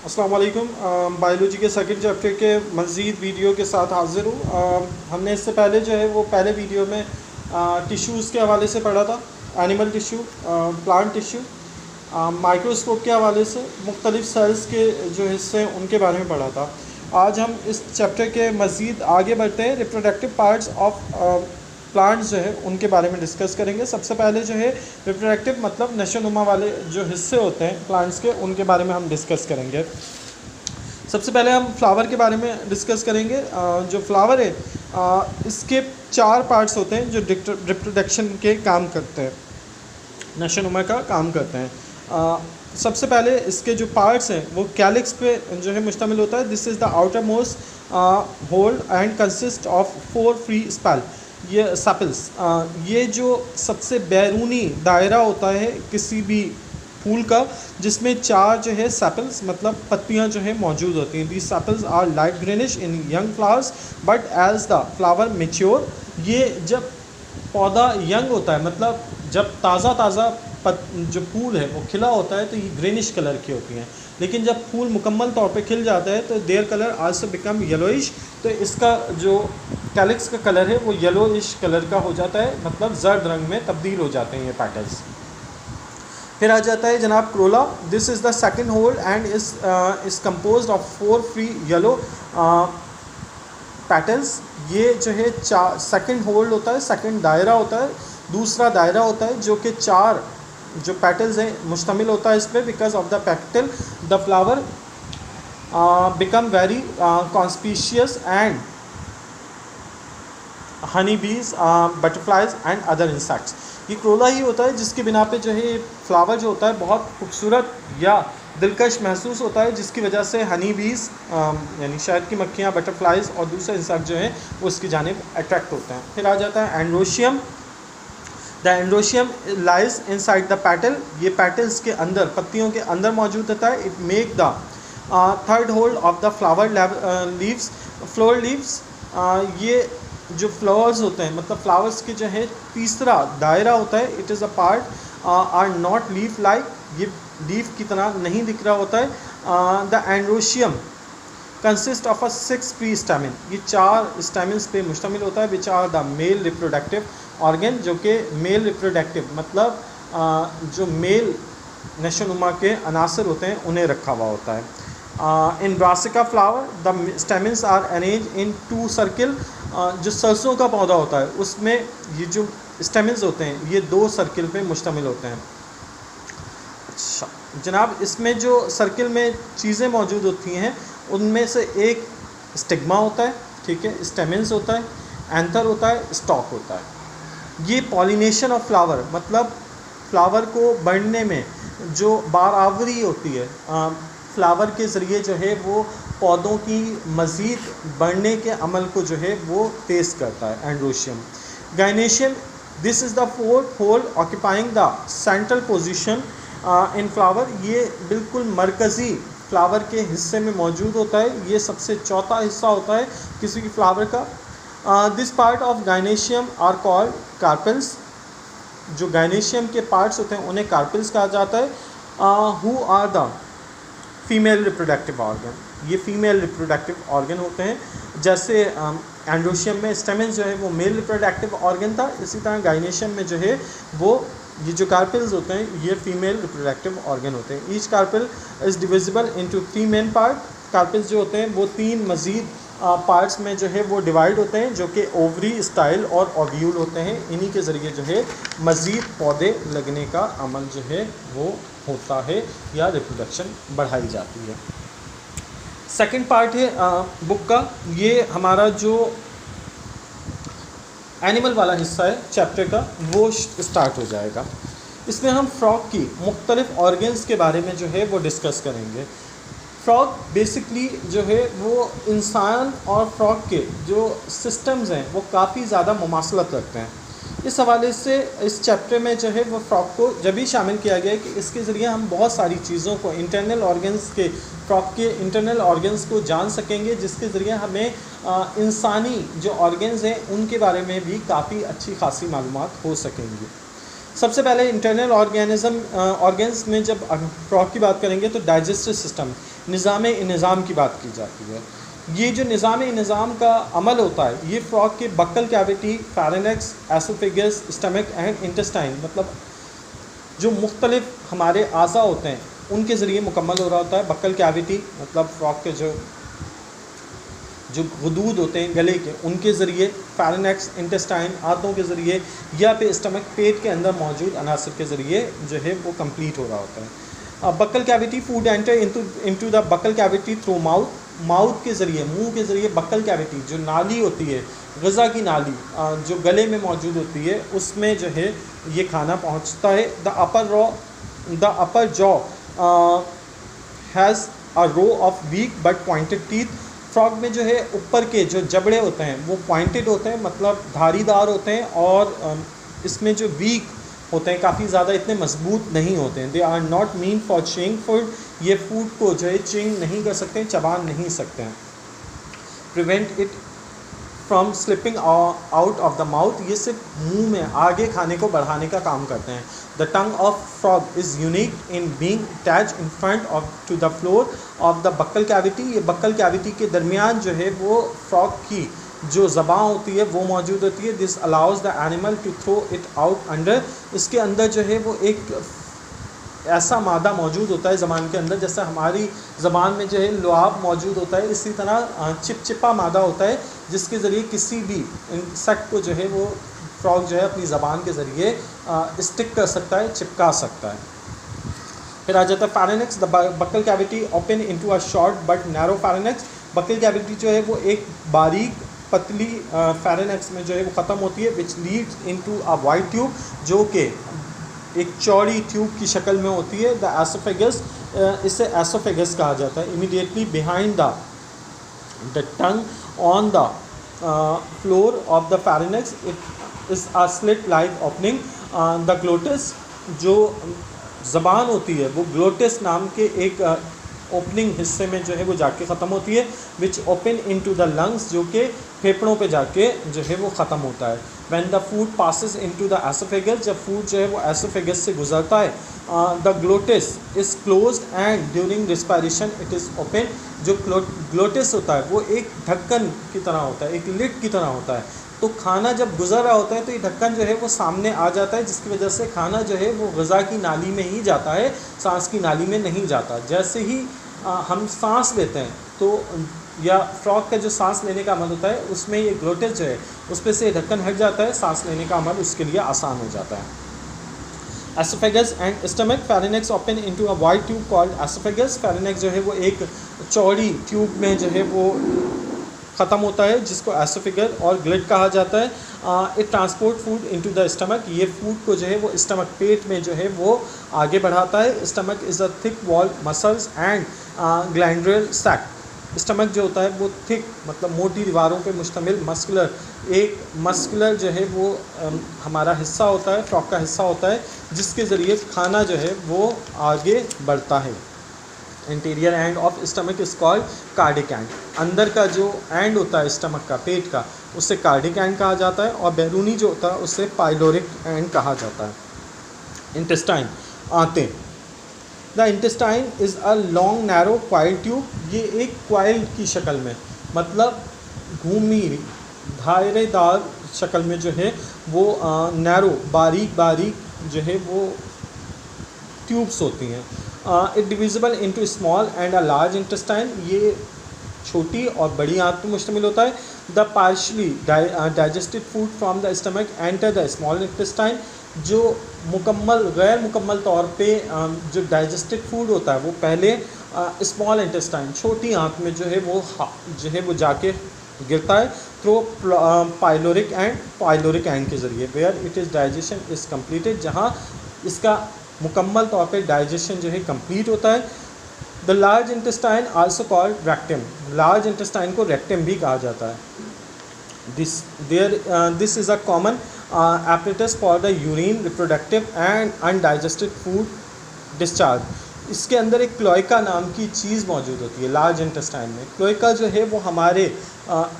अस्सलाम वालेकुम। बायोलॉजी के सेकंड चैप्टर के मज़ीद वीडियो के साथ हाज़िर हूँ। हमने इससे पहले जो है वो पहले वीडियो में टिश्यूज़ के हवाले से पढ़ा था, animal tissue, plant tissue, microscope के हवाले से मुख्तलिफ़ सेल्स के जो हिस्से हैं उनके बारे में पढ़ा था। आज हम इस चैप्टर के मज़ीद आगे बढ़ते हैं, रिप्रोडक्टिव पार्ट्स ऑफ प्लांट्स जो है उनके बारे में डिस्कस करेंगे। सबसे पहले जो है रिप्रोडक्टिव मतलब नशोनुमा वाले जो हिस्से होते हैं प्लांट्स के, उनके बारे में हम डिस्कस करेंगे। सबसे पहले हम फ्लावर के बारे में डिस्कस करेंगे। जो फ्लावर है इसके 4 पार्ट्स होते हैं जो रिप्रोडक्शन के काम करते हैं, नशोनुमा का काम करते हैं। सबसे पहले इसके जो पार्ट्स हैं वो कैलिक्स पे जो है मुश्तमिल होता है। This is the outer most whorl and consist of 4 free sepal, ये सेपल्स। ये जो सबसे बैरूनी दायरा होता है किसी भी फूल का, जिसमें 4 जो है सेपल्स मतलब पत्तियां जो है मौजूद होती हैं। These sepals are light greenish in young flowers but as the flower mature, ये जब पौधा यंग होता है मतलब जब ताज़ा जो फूल है वो खिला होता है तो ये ग्रीनिश कलर की होती हैं, लेकिन जब फूल मुकम्मल तौर पे खिल जाता है तो their colour also become yellowish, तो इसका जो कैलिक्स का कलर है वो येलोइश कलर का हो जाता है, मतलब जर्द रंग में तब्दील हो जाते हैं ये पेटल्स। फिर आ जाता है जनाब corolla. This is the second whorl and is composed of 4 free yellow petals. ये जो है सेकंड होल्ड होता है, सेकंड दायरा होता है, दूसरा दायरा होता है जो कि 4 जो पेटल्स हैं मुश्तमिल होता है इस पर। Because of the petal the flower become very conspicuous and honey बीज, बटरफ्लाइज एंड अदर इंसेक्ट्स। ये क्रोला ही होता है जिसकी बिना पे जो है ये फ्लावर जो होता है बहुत खूबसूरत या दिलकश महसूस होता है, जिसकी वजह से हनी बीज यानी शहद की मक्खियाँ, बटरफ्लाइज और दूसरे इंसेक्ट जो हैं वो इसकी जानिब अट्रैक्ट होते हैं। फिर आ जाता है androecium. The androecium lies inside the petal, ये पेटल्स के अंदर, पत्तियों के अंदर मौजूद होता है। It make the third hold of the flower leaves, floor leaves. ये जो फ्लावर्स होते हैं मतलब फ्लावर्स के जो है तीसरा दायरा होता है। It is a part are not leaf like, ये लीफ की तरह नहीं दिख रहा होता है। The androecium consist of a 6 free stamen, ये 4 स्टैमिन्स पे मुश्तमिल होता है। Which are the male reproductive organ, जो कि मेल रिप्रोडक्टिव मतलब जो मेल नशोनुमा के अनासर होते हैं उन्हें रखा हुआ होता है। In Brassica flower the stamens are arrange in 2 circle, जो सरसों का पौधा होता है उसमें ये जो स्टेमिन्स होते हैं ये 2 सर्किल पे मुश्तमिल होते हैं। अच्छा जनाब, इसमें जो सर्किल में चीज़ें मौजूद होती हैं उनमें से एक स्टिग्मा होता है, ठीक है, स्टेमिन्स होता है, एंथर होता है, स्टॉक होता है। ये पॉलिनेशन ऑफ फ्लावर मतलब फ्लावर को बढ़ने में जो बारावरी होती है फ्लावर के ज़रिए जो है वो पौधों की मज़ीद बढ़ने के अमल को जो है वो तेज़ करता है androecium. Gynoecium, this is the 4th whorl occupying the central position in flower, ये बिल्कुल मरकज़ी फ्लावर के हिस्से में मौजूद होता है, ये सबसे चौथा हिस्सा होता है किसी भी फ्लावर का। This part of gynoecium are called carpels, जो गाइनेशियम के पार्ट्स होते हैं उन्हें कार्पेल्स कहा जाता है। Who are the female reproductive organ, ये फीमेल रिप्रोडक्टिव ऑर्गन होते हैं। जैसे एंड्रोशियम में स्टेमिन जो है वो मेल रिप्रोडक्टिव ऑर्गन था, इसी तरह गाइनेशियम में जो है वो ये जो कार्पेल्स होते हैं ये फीमेल रिप्रोडक्टिव ऑर्गन होते हैं। Each carpel is divisible into 3 main part, carpels जो होते हैं वो 3 मज़ीद पार्ट्स में जो है वो डिवाइड होते हैं, जो कि ओवरी, स्टाइल और ओव्यूल होते हैं। इन्हीं के ज़रिए जो है मज़ीद पौधे लगने का अमल जो है वो होता है या रिप्रोडक्शन बढ़ाई जाती है। सेकंड पार्ट है बुक का, ये हमारा जो एनिमल वाला हिस्सा है चैप्टर का वो स्टार्ट हो जाएगा। इसमें हम फ्रॉग की मुख्तलिफ ऑर्गन्स के बारे में जो है वो डिस्कस करेंगे। फ्रॉग बेसिकली जो है वो इंसान और फ्रॉग के जो सिस्टम्स हैं वो काफ़ी ज़्यादा मुमासलत रखते हैं। इस हवाले से इस चैप्टर में जो है वो फ्रॉग को जब भी शामिल किया गया है कि इसके ज़रिए हम बहुत सारी चीज़ों को इंटरनल ऑर्गन्स के, फ्रॉग के इंटरनल ऑर्गन्स को जान सकेंगे, जिसके ज़रिए हमें इंसानी जो ऑर्गन्स हैं उनके बारे में भी काफ़ी अच्छी खासी मालूमात हो सकेंगी। सबसे पहले इंटरनल ऑर्गेन्स में जब फ्रॉग की बात करेंगे तो डाइजेस्टिव सिस्टम, निज़ाम की बात की जाती है। ये जो निज़ाम का अमल होता है ये फ्रॉग के buccal cavity, pharynx, oesophagus, stomach and intestine, मतलब जो मुख्तलिफ हमारे आज़ा होते हैं उनके ज़रिए मुकम्मल हो रहा होता है। बक्कल कैविटी मतलब फ्रॉग के जो गुदूद होते हैं गले के, उनके ज़रिए, फेरिंक्स, इंटेस्टाइन आंतों के ज़रिए, या फिर स्टमक पेट के अंदर मौजूद अनासर के ज़रिए जो है वो कंप्लीट हो रहा होता है। Buccal cavity, food enter into the buccal cavity through mouth के ज़रिए, मुंह के ज़रिए बक्कल कैविटी जो नाली होती है, ग़िज़ा की नाली जो गले में मौजूद होती है, उसमें जो है ये खाना पहुंचता है। The upper jaw has a row of weak but pointed teeth. Frog में जो है ऊपर के जो जबड़े होते हैं वो पॉइंटेड होते हैं, मतलब धारीदार होते हैं, और इसमें जो वीक होते हैं काफ़ी ज़्यादा इतने मजबूत नहीं होते हैं। They are not mean for chewing food, ये फूड को जो है चिंग नहीं कर सकते, चबा नहीं सकते हैं। Prevent it from slipping out of the mouth, ये सिर्फ मुंह में आगे खाने को बढ़ाने का काम करते हैं। The tongue of frog is unique in being attached in front of to the floor of the buccal cavity, ये बक्कल कैविटी के दरमियान जो है वो फ्रॉग की जो ज़बान होती है वो मौजूद होती है। This allows the animal to throw it out under, इसके अंदर जो है वो एक ऐसा मादा मौजूद होता है ज़बान के अंदर, जैसे हमारी ज़बान में जो है लुआब मौजूद होता है, इसी तरह चिपचिपा मादा होता है जिसके ज़रिए किसी भी इंसेक्ट को जो है वो फ्रॉग जो है अपनी ज़बान के ज़रिए स्टिक कर सकता है, चिपका सकता है। फिर आ जाता है pharynx, the buccal cavity open into a short but narrow pharynx, buccal cavity जो है वो एक बारीक पतली फेरिंक्स में जो है वो ख़त्म होती है, which leads into a wide tube, जो कि एक चौड़ी ट्यूब की शक्ल में होती है। द एसोफेगस, इसे एसोफेगस कहा जाता है। Immediately behind the tongue on the floor of the pharynx it is a slit like opening. The glottis, जो ज़बान होती है वो ग्लोटिस नाम के एक ओपनिंग हिस्से में जो है वो जाके ख़त्म होती है, which open into the lungs, जो कि फेफड़ों पे जाके जो है वो ख़त्म होता है। When the food passes into the oesophagus, जब फूड जो है वो एसोफेगस से गुजरता है, the glottis is closed end during respiration it is open, जो ग्लोटिस होता है वो एक ढक्कन की तरह होता है, एक लिड की तरह होता है। तो खाना जब गुजर रहा होता है तो ये ढक्कन जो है वो सामने आ जाता है, जिसकी वजह से खाना जो है वो ग़िज़ा की नाली में ही जाता है, सांस की नाली में नहीं जाता। जैसे ही हम सांस लेते हैं तो या फ्रॉग का जो सांस लेने का अमल होता है उसमें ये ग्लोटिस जो है उस पर से ढक्कन हट जाता है, सांस लेने का अमल उसके लिए आसान हो जाता है। Oesophagus and stomach, pharynx open into a wide tube called oesophagus, pharynx जो है वो एक चौड़ी ट्यूब में जो है वो ख़त्म होता है जिसको एसोफेगस और ग्लिट कहा जाता है। It transport food into the stomach, ये फूड को जो है वो स्टमक पेट में जो है वो आगे बढ़ाता है। Stomach is a thick wall muscles and glandular sac, stomach जो होता है वो थिक मतलब मोटी दीवारों पे मुश्तमिल मस्कुलर जो है वो हमारा हिस्सा होता है, फ्रॉग का हिस्सा होता है, जिसके ज़रिए खाना जो है वो आगे बढ़ता है। Interior end of stomach is called cardiac and, अंदर का जो एंड होता है स्टमक का, पेट का, उससे कार्डिक एंड कहा जाता है, और बैरूनी जो होता है उससे पाइलोरिक एंड कहा जाता है। इंटेस्टाइन, आंतें, the intestine is a long narrow coil tube, ये एक क्वाइल की शक्ल में मतलब घूमी धायरेदार शक्ल में जो है वो नैरो बारीक जो है वो ट्यूब्स होती हैं। It divisible into small and a large intestine, ये छोटी और बड़ी आंत पर मुश्तमिल होता है। The partially digested food from the stomach enter the small intestine, जो गैर मुकम्मल तौर पे जो डाइजेस्टेड फूड होता है वो पहले स्मॉल इंटेस्टाइन छोटी आंत में जो है वो जाके गिरता है थ्रू पाइलोरिक एंड के ज़रिए, where it is digestion is completed, जहाँ इसका मुकम्मल तौर पे डाइजेशन जो है कंप्लीट होता है। The large intestine also called rectum, large intestine को रेक्टम भी कहा जाता है। This is a common apparatus for the urine, reproductive and undigested food discharge, इसके अंदर एक क्लोइका नाम की चीज़ मौजूद होती है लार्ज इंटेस्टाइन में। क्लोइका जो है वो हमारे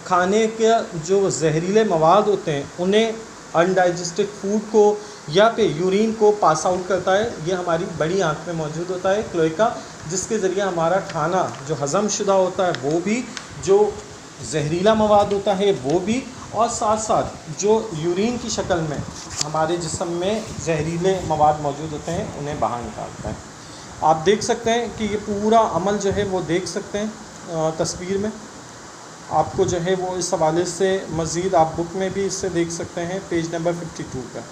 खाने के जो जहरीले मवाद होते हैं उन्हें अनडाइजेस्टेड फूड को या फिर यूरिन को पास आउट करता है। ये हमारी बड़ी आँख में मौजूद होता है क्लोएका, जिसके ज़रिए हमारा खाना जो हज़म शुदा होता है वो भी, जो जहरीला मवाद होता है वो भी, और साथ साथ जो यूरिन की शक्ल में हमारे जिस्म में जहरीले मवाद मौजूद होते हैं उन्हें बाहर निकालता है। आप देख सकते हैं कि ये पूरा अमल जो है वो देख सकते हैं तस्वीर में। आपको जो है वो इस हवाले से मज़ीद आप बुक में भी इससे देख सकते हैं, पेज नंबर 52 पर।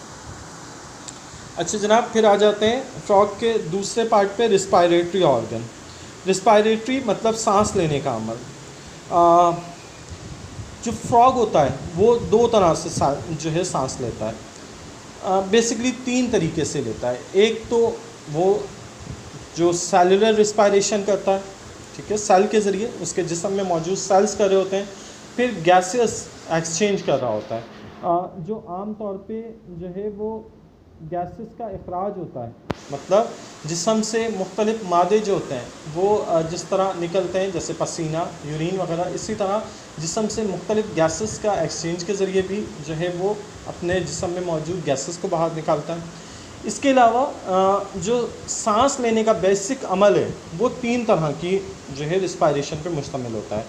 अच्छा जनाब, फिर आ जाते हैं फ्रॉग के दूसरे पार्ट पे, रिस्पायरेटरी ऑर्गन। रिस्पायरेटरी मतलब सांस लेने का अमल। जो फ्रॉग होता है वो दो तरह से जो है सांस लेता है। बेसिकली तीन तरीके से लेता है। एक तो वो जो सेलुलर रिस्पायरेशन करता है, ठीक है, सेल के ज़रिए उसके जिस्म में मौजूद सेल्स कर रहे होते हैं। फिर गैसेस एक्सचेंज कर रहा होता है, जो आम तौर पे जो है वो गैसेस का इखराज होता है, मतलब जिस्म से मुख्तलिफ मादे जो होते हैं वो जिस तरह निकलते हैं, जैसे पसीना, यूरिन वगैरह, इसी तरह जिस्म से मुख्तलिफ गैसेस का एक्सचेंज के ज़रिए भी जो है वो अपने जिस्म में मौजूद गैसेस को बाहर निकालता है। इसके अलावा जो सांस लेने का बेसिक अमल है वो तीन तरह की जो है रिस्पायरेशन पर मुश्तमिल होता है।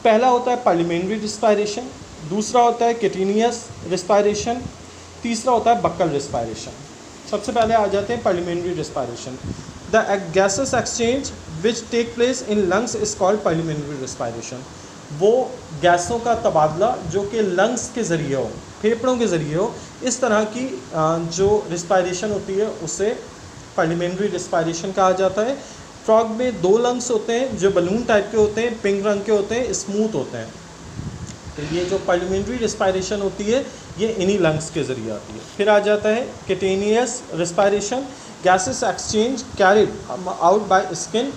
पहला होता है पार्लिमेंट्री रिस्पायरेशन, दूसरा होता है कैटिनियस रिस्पायरेशन, तीसरा होता है बक्कल रिस्पायरेशन। सबसे पहले आ जाते हैं parliamentary respiration. The gases exchange which take place in lungs is called parliamentary respiration. वो गैसों का तबादला जो कि लंग्स के ज़रिए हो, फेफड़ों के ज़रिए हो, इस तरह की जो रिस्पायरेशन होती है उसे पार्लिमेंट्री रिस्पायरेशन कहा जाता है। फ्रॉग में दो लंग्स होते हैं जो बलून टाइप के होते हैं, पिंक रंग के होते हैं, स्मूथ होते हैं। तो ये जो पार्लिमेंट्री रिस्पायरेशन होती है ये इन्हीं लंग्स के ज़रिए आती है। फिर आ जाता है cutaneous respiration, gases exchange carried out by skin.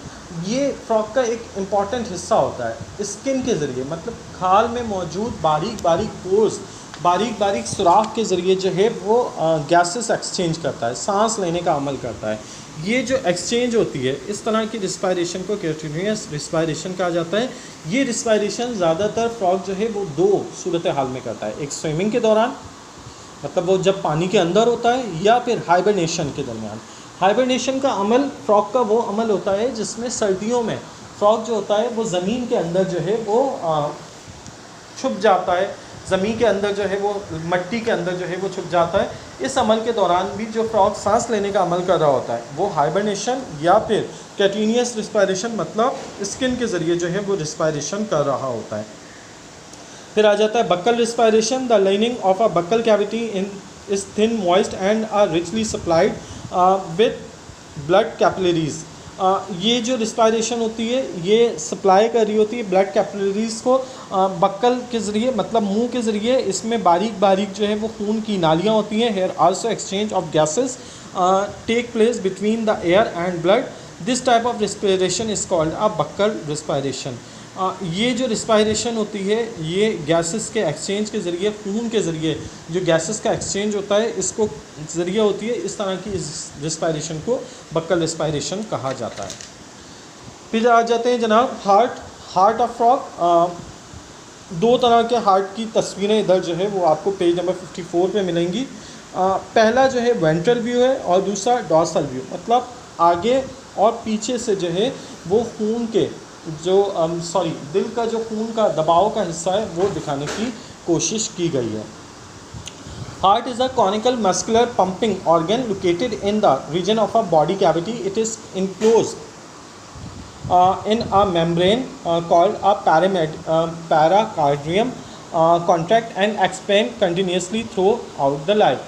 ये फ्रॉग का एक इम्पॉर्टेंट हिस्सा होता है स्किन के ज़रिए, मतलब खाल में मौजूद बारीक बारीक पोर्स, बारीक बारीक सुराख के ज़रिए जो है वो गैसेस एक्सचेंज करता है, सांस लेने का अमल करता है। ये जो एक्सचेंज होती है इस तरह की रिस्पायरेशन को कैटिनियस रिस्पायरेशन कहा जाता है। ये रिस्पायरेशन ज़्यादातर फ्रॉग जो है वो दो सूरत हाल में करता है, एक स्विमिंग के दौरान, मतलब वो जब पानी के अंदर होता है, या फिर हाइबरनेशन के दरमियान। हाइबरनेशन का अमल फ्रॉग का वो अमल होता है जिसमें सर्दियों में फ्रॉग जो होता है वो ज़मीन के अंदर जो है वो छुप जाता है, ज़मीन के अंदर जो है वो मट्टी के अंदर जो है वो छुप जाता है। इस अमल के दौरान भी जो फ्रॉग सांस लेने का अमल कर रहा होता है वो हाइबरनेशन या फिर कैटिनियस रिस्पायरेशन, मतलब स्किन के ज़रिए जो है वो रिस्पायरेशन कर रहा होता है। फिर आ जाता है buccal respiration. The lining of a buccal cavity in is thin, moist and are richly supplied with blood capillaries. ये जो रिस्पायरेशन होती है ये सप्लाई कर रही होती है ब्लड कैपिलरीज़ को बक्कल के ज़रिए, मतलब मुंह के ज़रिए। इसमें बारीक बारीक जो है वो खून की नालियाँ होती हैं। Here also exchange of gases take place between the air and blood. This type of respiration is called a buccal respiration. ये जो रिस्पायरेशन होती है ये गैसेस के एक्सचेंज के ज़रिए, खून के ज़रिए जो गैसेस का एक्सचेंज होता है इसको ज़रिए होती है। इस तरह की इस रिस्पायरेशन को बक्कल रिस्पायरेशन कहा जाता है। फिर आ जाते हैं जनाब हार्ट ऑफ फ्रॉग। दो तरह के हार्ट की तस्वीरें इधर जो है वो आपको पेज नंबर 54 पे मिलेंगी। पहला जो है वेंट्रल व्यू है और दूसरा डॉर्सल व्यू, मतलब आगे और पीछे से जो है वो खून के जो दिल का जो खून का दबाव का हिस्सा है वो दिखाने की कोशिश की गई है। Heart is a conical muscular pumping organ located in the region of a body cavity. It is enclose in a membrane called a paracardium, contract and expand continuously throughout the life.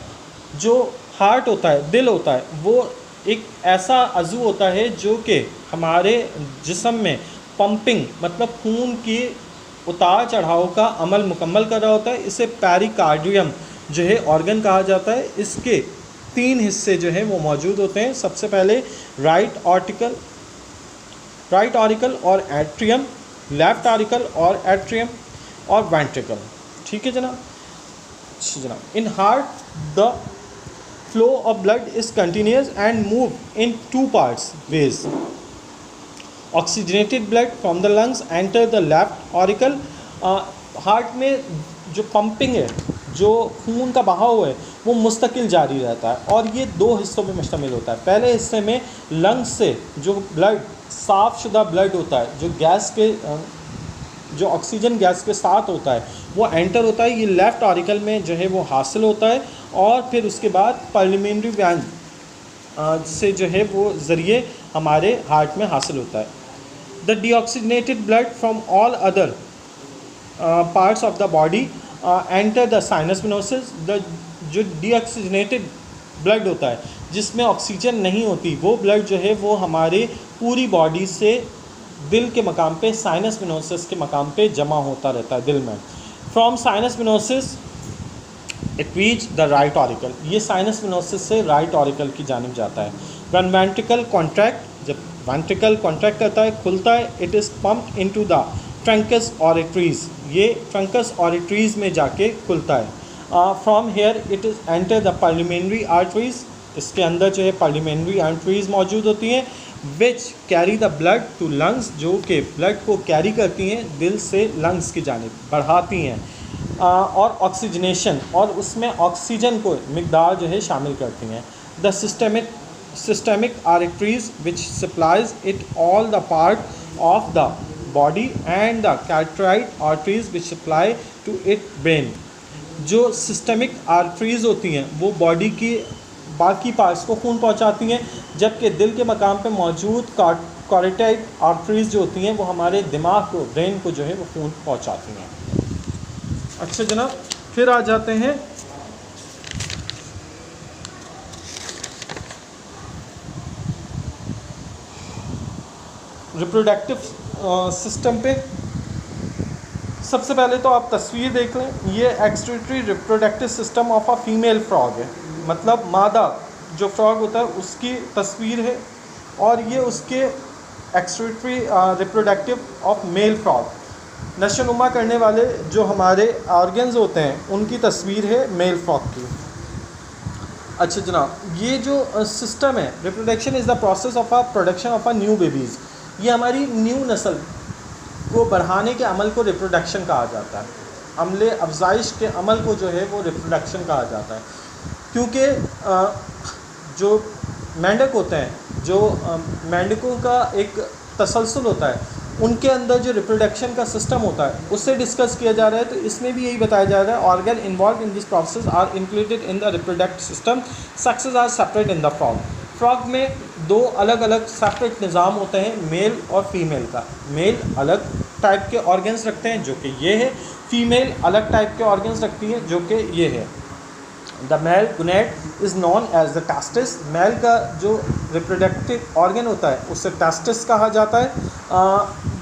जो heart होता है, दिल होता है, वो एक ऐसा अज़ू होता है जो कि हमारे जिस्म में पंपिंग, मतलब खून की उतार चढ़ाव का अमल मुकम्मल कर रहा होता है। इसे पेरिकार्डियम जो है ऑर्गन कहा जाता है। इसके तीन हिस्से जो हैं वो मौजूद होते हैं। सबसे पहले राइट ऑरिकल और एट्रियम, लेफ्ट ऑरिकल और एट्रियम, और वेंट्रिकल। ठीक है जनाब। अच्छा जनाब, in heart the flow of blood is continuous and move in two parts ways. Oxygenated blood from the lungs enter the left auricle. Heart में जो पंपिंग है जो खून का बहाव है वो मुस्तकिल जारी रहता है और ये दो हिस्सों में मुश्तमिल होता है। पहले हिस्से में लंग्स से जो ब्लड, साफ़ शुदा ब्लड होता है, जो गैस के जो ऑक्सीजन गैस के साथ होता है वो एंटर होता है, ये लेफ़्ट ऑरिकल में जो है वो हासिल होता है और फिर उसके बाद पार्लियामेंट्री वैन से जो है वो ज़रिए हमारे हार्ट में हासिल होता है। The deoxygenated blood from all other parts of the body enter the sinus venosus. The जो डीऑक्सीजनेटेड ब्लड होता है जिसमें ऑक्सीजन नहीं होती, वो ब्लड जो है वो हमारे पूरी बॉडी से दिल के मकाम पे, साइनस वेनोसिस के मकाम पे जमा होता रहता है दिल में। From sinus venosus it reach the right auricle, ये साइनस वेनोसिस से राइट ऑरिकल की जानिब जाता है। व्हेन वेंट्रिकल कॉन्ट्रैक्ट, जब वेंट्रिकल कॉन्ट्रैक्ट करता है, खुलता है, it is pumped into the truncus arteriosus, ये ट्रंकस ऑरिटरीज में जाके खुलता है। From here it is enter the parliamentary arteries, इसके अंदर जो है पार्लियामेंट्री आर्टरीज मौजूद होती हैं, which carry the blood to lungs, जो कि ब्लड को कैरी करती हैं दिल से लंग्स की जानिब, बढ़ाती हैं और ऑक्सीजनेशन, और उसमें ऑक्सीजन को मिकदार जो है शामिल करती हैं। The systemic arteries which supplies it all the part of the body and the carotid arteries which supply to it brain, जो सिस्टमिक आर्टरीज होती हैं वो बॉडी की बाकी पार्ट्स को खून पहुंचाती हैं, जबकि दिल के मकाम पे मौजूद कैरोटिड आर्टरीज जो होती हैं वो हमारे दिमाग को, ब्रेन को जो है वो खून पहुंचाती हैं। अच्छा जनाब, फिर आ जाते हैं रिप्रोडक्टिव सिस्टम पे। सबसे पहले तो आप तस्वीर देख लें, ये excretory reproductive system of a female frog है, मतलब मादा जो फ्रॉग होता है उसकी तस्वीर है, और ये उसके excretory reproductive of male frog, नशोनुमा करने वाले जो हमारे ऑर्गन्स होते हैं उनकी तस्वीर है मेल फ्रॉग की। अच्छा जनाब, ये जो सिस्टम है, reproduction is the process of a production of a new babies, ये हमारी न्यू नस्ल को बढ़ाने के अमल को रिप्रोडक्शन कहा जाता है। अमले अफजाइश के अमल को जो है वो रिप्रोडक्शन कहा जाता है, क्योंकि जो मेंढक होते हैं, जो मेंढकों का एक तसलसल होता है, उनके अंदर जो रिप्रोडक्शन का सिस्टम होता है उससे डिस्कस किया जा रहा है। तो इसमें भी यही बताया जा रहा है, organ involve in this process are included in the reproductive system, sexes are separate in the frog. Frog में दो अलग अलग सेपरेट निज़ाम होते हैं, मेल और फीमेल का। मेल अलग टाइप के ऑर्गन्स रखते हैं जो कि ये है, फीमेल अलग टाइप के ऑर्गन्स रखती हैं जो कि ये है। The male gonad is known as the testis, male का जो रिप्रोडक्टिव ऑर्गन होता है उसे टेस्टिस कहा जाता है,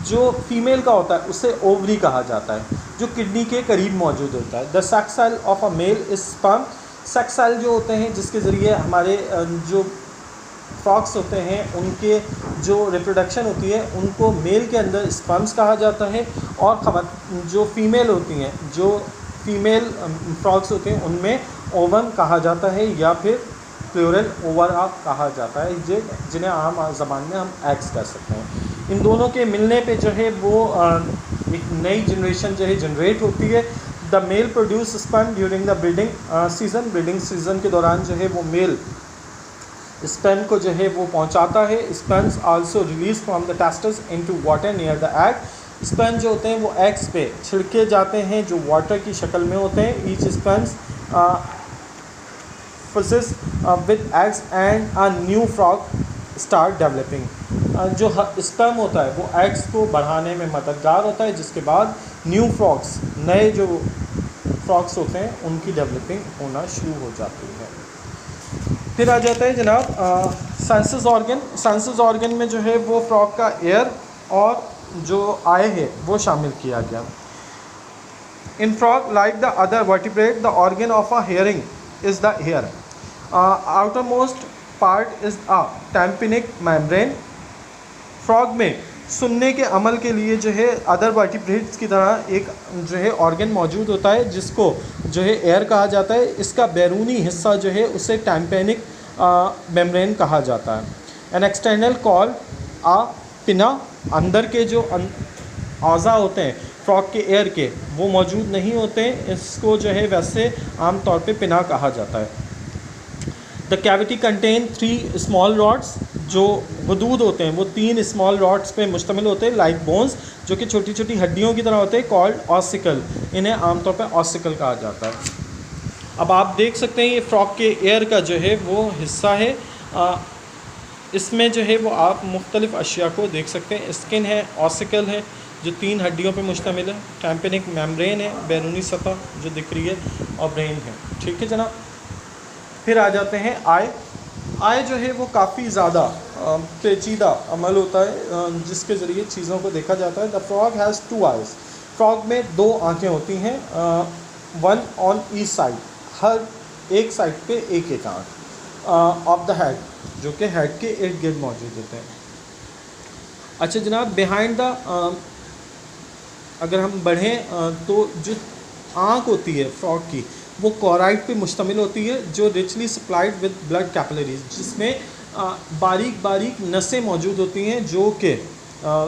जो फीमेल का होता है उसे ओवरी कहा जाता है, जो किडनी के करीब मौजूद होता है। The sex cell of a male is sperm, sex cell जो होते हैं जिसके ज़रिए हमारे जो फ्रॉग्स होते हैं उनके जो रिप्रोडक्शन होती है उनको मेल के अंदर स्पर्म्स कहा जाता है, और जो फीमेल होती हैं, जो फीमेल फ्रॉग्स होते हैं उनमें ओवम कहा जाता है या फिर प्लूरल ओवरा कहा जाता है, जिन्हें आम ज़बान में हम एग्स कह सकते हैं। इन दोनों के मिलने पे जो है वो एक नई जनरेशन जो है जनरेट होती है। The male produce sperm during the breeding season, breeding season के दौरान जो है वो मेल स्पर्म को जो है वो पहुंचाता है। Sperms also release from the testis into water near the egg, sperm जो होते हैं वो एग्स पे छिड़के जाते हैं जो वाटर की शक्ल में होते हैं। Each sperms fuses with eggs and a new frog start developing, जो स्पर्म होता है वो एग्स को बढ़ाने में मददगार होता है, जिसके बाद न्यू फ्रॉग्स, नए जो फ्रॉग्स होते हैं उनकी डेवलपिंग होना शुरू हो जाती है। फिर आ जाता है जनाब सेंसस ऑर्गन। सेंसस ऑर्गन में जो है वो फ्रॉग का एयर और जो आई है वो शामिल किया गया। In frog like the other vertebrate the organ of a hearing is the ear, outer most part is a tympanic membrane. Frog में सुनने के अमल के लिए जो है अदर वर्टिब्रेट्स की तरह एक जो है ऑर्गन मौजूद होता है जिसको जो है एयर कहा जाता है। इसका बैरूनी हिस्सा जो है उसे टाइम्पेनिक मेम्ब्रेन कहा जाता है। एन एक्सटर्नल कॉल आ पिना, अंदर के जो अज़ा होते हैं फ्रॉग के एयर के, वो मौजूद नहीं होते। इसको जो है वैसे आम तौर पे पिना कहा जाता है। The cavity contain 3 small rods, जो हदूद होते हैं वो 3 स्मॉल रॉड्स पे मुश्तमिल होते हैं, लाइक बोन्स, जो कि छोटी छोटी हड्डियों की तरह होते हैं, कॉल्ड ऑसिकल। इन्हें आमतौर पर ऑसिकल कहा जाता है। अब आप देख सकते हैं ये फ्रॉग के एयर का जो है वो हिस्सा है। इसमें जो है वो आप मुख्तलिफ़ अशिया को देख सकते हैं। स्किन है, ऑसिकल है जो 3 हड्डियों पे मुश्तमिल है, टैम्पेनिक मेम्ब्रेन है, बैरूनी सतह जो दिख रही है, और ब्रेन है। ठीक है जनाब। फिर आ जाते हैं आय जो है वो काफ़ी ज़्यादा पेचीदा अमल होता है जिसके ज़रिए चीज़ों को देखा जाता है। The frog has 2 eyes, frog में 2 आँखें होती हैं, 1 ऑन ईच साइड, हर एक साइड पे एक एक आँख, ऑफ द हेड, जो कि हेड के इर्द गिर्द मौजूद होते हैं। अच्छा जनाब, बिहाइंड द अगर हम बढ़ें तो जो आँख होती है फ्रॉग की वो कॉराइड पे मुश्तमिल होती है, जो richly supplied with blood capillaries, जिसमें बारीक बारीक नसें मौजूद होती हैं जो कि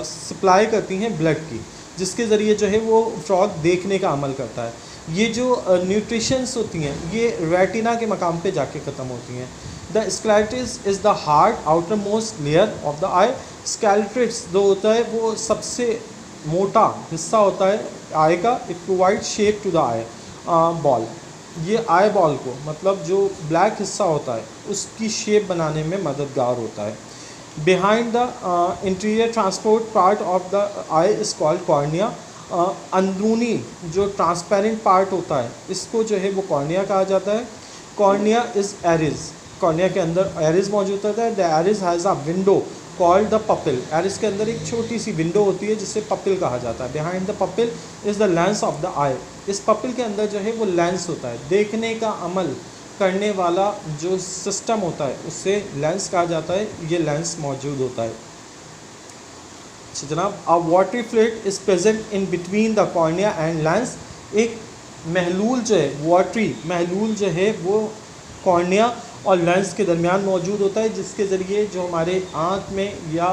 सप्लाई करती हैं ब्लड की, जिसके ज़रिए जो है वो फ्रॉग देखने का अमल करता है। ये जो न्यूट्रिशंस होती हैं ये रेटिना के मकाम पे जाके ख़त्म होती हैं। The sclera is the hard outermost layer of the eye. Sclera जो होता है वो सबसे मोटा हिस्सा होता है आई का। It provide shape to the eyeball. ये आई बॉल को, मतलब जो ब्लैक हिस्सा होता है उसकी शेप बनाने में मददगार होता है। Behind the interior transport part of the I is called cornea. अंदरूनी जो ट्रांसपेरेंट पार्ट होता है इसको जो है वो कॉर्निया कहा जाता है। कॉर्निया इज़ एरिज, कॉर्निया के अंदर एरिज मौजूद होता है। The एरिज has a window called the pupil. एरिज के अंदर एक छोटी सी विंडो होती है जिसे पपिल कहा जाता है। Behind the pupil is the lens of the eye. इस पपिल के अंदर जो है वो लेंस होता है, देखने का अमल करने वाला जो सिस्टम होता है उससे लेंस कहा जाता है। ये लेंस मौजूद होता है। अच्छा जनाब, a watery fluid is present in between the cornea and lens. एक महलूल जो है, वाटरी महलूल जो है वो कॉर्निया और लेंस के दरमियान मौजूद होता है, जिसके ज़रिए जो हमारे आँख में या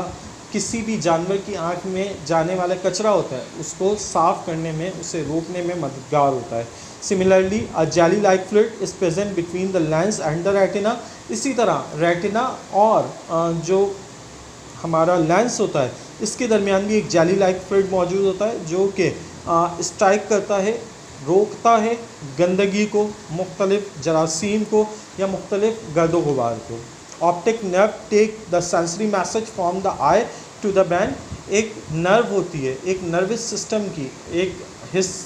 किसी भी जानवर की आँख में जाने वाला कचरा होता है उसको साफ़ करने में, उसे रोकने में मददगार होता है। Similarly a jelly like fluid is present between the lens and the retina. इसी तरह रेटिना और जो हमारा लेंस होता है इसके दरमियान भी एक जेली लाइक फ्लूइड मौजूद होता है जो कि स्ट्राइक करता है, रोकता है गंदगी को, मुख्तलिफ जरासीम को या मुख्तलिफ गर्दो गुबार को। Optic nerve take the sensory message from the eye to the brain. एक नर्व होती है, एक नर्वस सिस्टम की एक हिस्स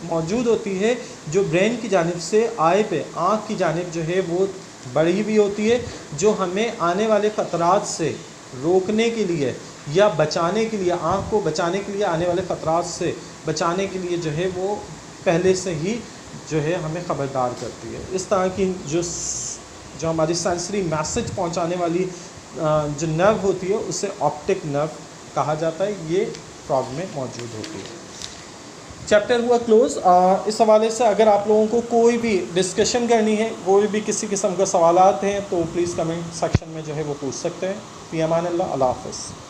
मौजूद होती है जो ब्रेन की जानिब से आई पे, आँख की जानिब जो है वो बढ़ी हुई होती है, जो हमें आने वाले ख़तरात से रोकने के लिए या बचाने के लिए, आँख को बचाने के लिए, आने वाले ख़तरात से बचाने के लिए जो है वो पहले से ही जो है हमें ख़बरदार करती है। इस तरह की जो हमारी सेंसरी मैसेज पहुंचाने वाली जो नर्व होती है उसे ऑप्टिक नर्व कहा जाता है। ये फ्रॉग में मौजूद होती है। चैप्टर हुआ क्लोज़। इस हवाले से अगर आप लोगों को कोई भी डिस्कशन करनी है, कोई भी किसी किस्म का सवालात हैं तो प्लीज़ कमेंट सेक्शन में जो है वो पूछ सकते हैं। फ़ी अमान अल्लाह, अल्लाह हाफ़िज़।